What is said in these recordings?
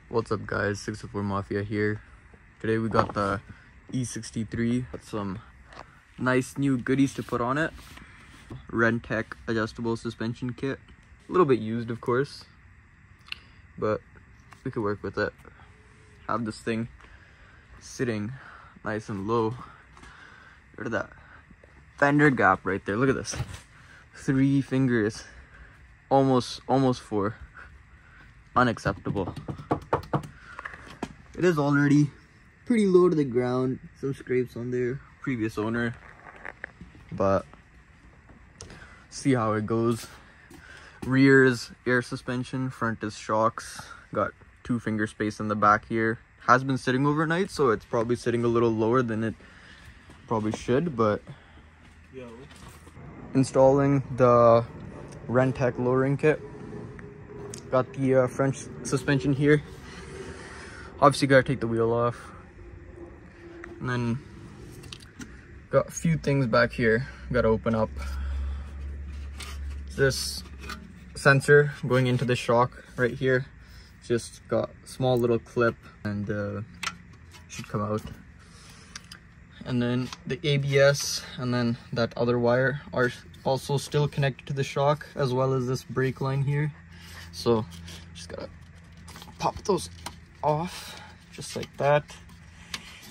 What's up guys, 604 Mafia here. Today we got the E63, got some nice new goodies to put on it. Renntech adjustable suspension kit. A little bit used of course, but we could work with it. Have this thing sitting nice and low. Look at that fender gap right there, look at this. 3 fingers, almost 4. Unacceptable. It is already pretty low to the ground, some scrapes on there, previous owner, but see how it goes. Rear is air suspension, front is shocks, got 2 finger space in the back here. Has been sitting overnight, so it's probably sitting a little lower than it probably should, but installing the Renntech Lowering kit. Got the front suspension here. Obviously gotta take the wheel off, and then got a few things back here gotta open up. This sensor going into the shock right here, just got a small little clip and should come out. And then the ABS and then that other wire are also still connected to the shock, as well as this brake line here. So just gotta pop those off just like that.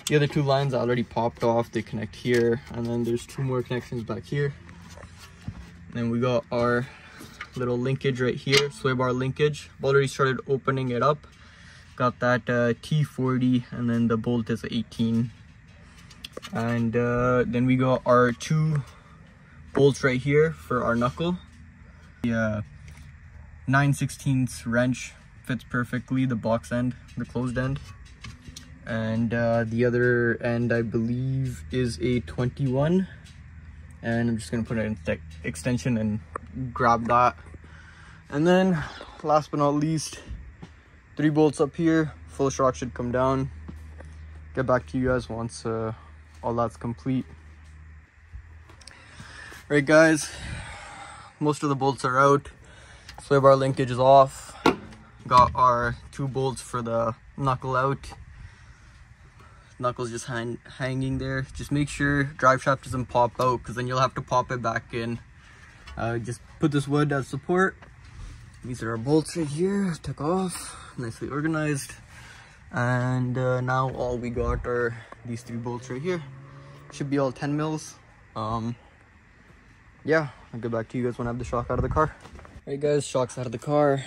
The other 2 lines I already popped off, they connect here, and then there's 2 more connections back here. And then we got our little linkage right here, sway bar linkage. I've already started opening it up. Got that T40, and then the bolt is 18. And then we got our 2 bolts right here for our knuckle. The 9/16 wrench fits perfectly, the box end, the closed end. And the other end I believe is a 21. And I'm just gonna put it in the extension and grab that. And then last but not least, 3 bolts up here. Full shock should come down. Get back to you guys once all that's complete. Right guys, most of the bolts are out. Sway bar linkage is off. Got our 2 bolts for the knuckle out. Knuckle's just hanging there. Just make sure drive shaft doesn't pop out, because then you'll have to pop it back in. Just put this wood as support. These are our bolts right here, took off, nicely organized. And now all we got are these 3 bolts right here. Should be all 10 mils. Yeah, I'll get back to you guys when I have the shock out of the car. Alright guys, shock's out of the car.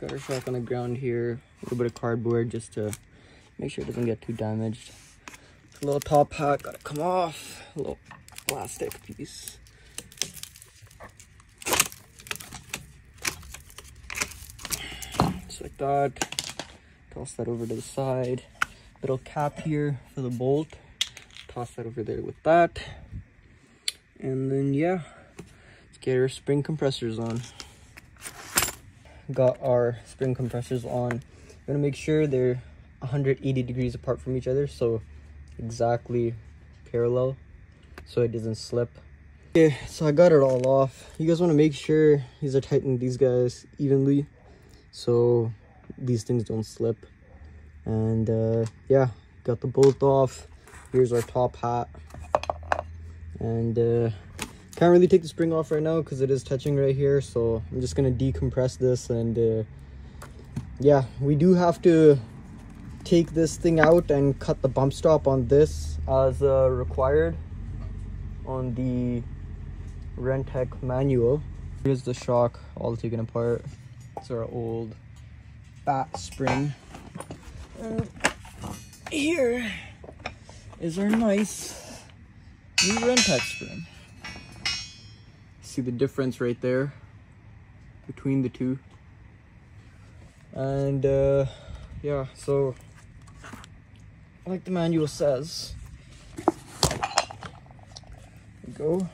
Got our shock on the ground here. A little bit of cardboard just to make sure it doesn't get too damaged. A little top hat, gotta come off. A little plastic piece. Just like that. Toss that over to the side. Little cap here for the bolt. Toss that over there with that. And then yeah, let's get our spring compressors on. Got our spring compressors on. I'm gonna make sure they're 180 degrees apart from each other, so exactly parallel, so it doesn't slip. Okay, so I got it all off. You guys want to make sure these are tightened, these guys, evenly, so these things don't slip. And yeah, got the bolt off. Here's our top hat. And can't really take the spring off right now because it is touching right here, so I'm just gonna decompress this. And yeah, we do have to take this thing out and cut the bump stop on this as required on the Renntech manual. Here's the shock all taken apart. It's our old bat spring. And here is our nice new Renntech spring. See the difference right there between the 2. And yeah, so like the manual says, there we go.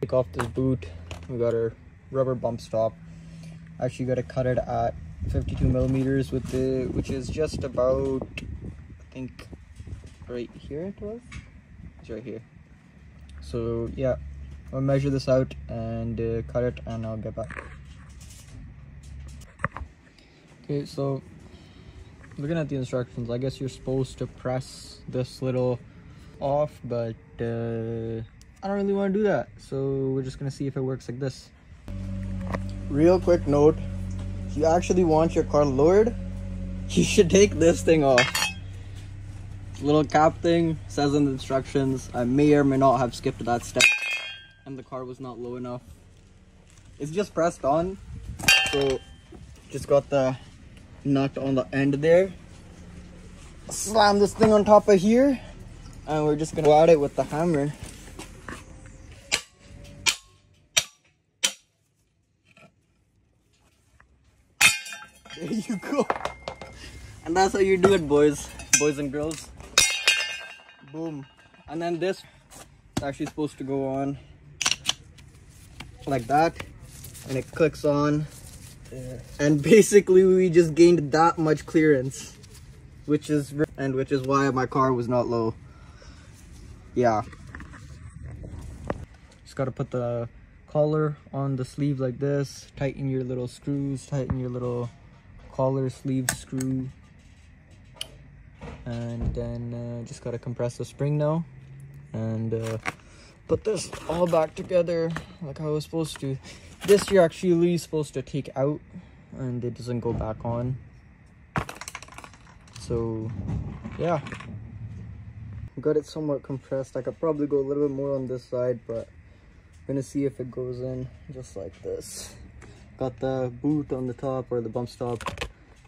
Take off this boot. We got our rubber bump stop. Actually got to cut it at 52 millimeters with the, which is just about, I think right here it was. It's right here. So yeah, I'll measure this out and cut it, and I'll get back. Okay, so looking at the instructions, I guess you're supposed to press this little off, but I don't really want to do that. So we're just gonna see if it works like this. Real quick note, if you actually want your car lowered, you should take this thing off. Little cap thing says in the instructions. I may or may not have skipped that step and the car was not low enough. It's just pressed on, so just got the nut on the end there. Slam this thing on top of here, and we're just gonna go at it with the hammer. There you go. And that's how you do it, boys and girls. Boom. And then this is actually supposed to go on like that, and it clicks on. Yeah. And basically we just gained that much clearance, which is why my car was not low. Yeah. Just gotta put the collar on the sleeve like this, tighten your little screws, tighten your little collar sleeve screw, and then just gotta compress the spring now and put this all back together like how I was supposed to. This you're actually supposed to take out and it doesn't go back on. So yeah, got it somewhat compressed. I could probably go a little bit more on this side, but I'm gonna see if it goes in just like this. Got the boot on the top, or the bump stop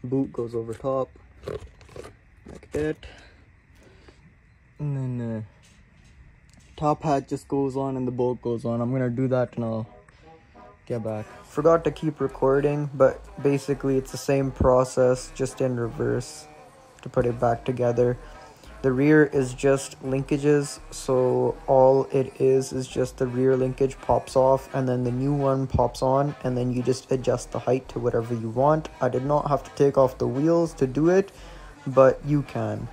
boot goes over top like that, and then top hat just goes on and the bolt goes on. I'm gonna do that and I'll get back. Forgot to keep recording, but basically it's the same process, just in reverse, to put it back together. The rear is just linkages, so all it is just the rear linkage pops off and then the new one pops on, and then you just adjust the height to whatever you want. I did not have to take off the wheels to do it, but you can.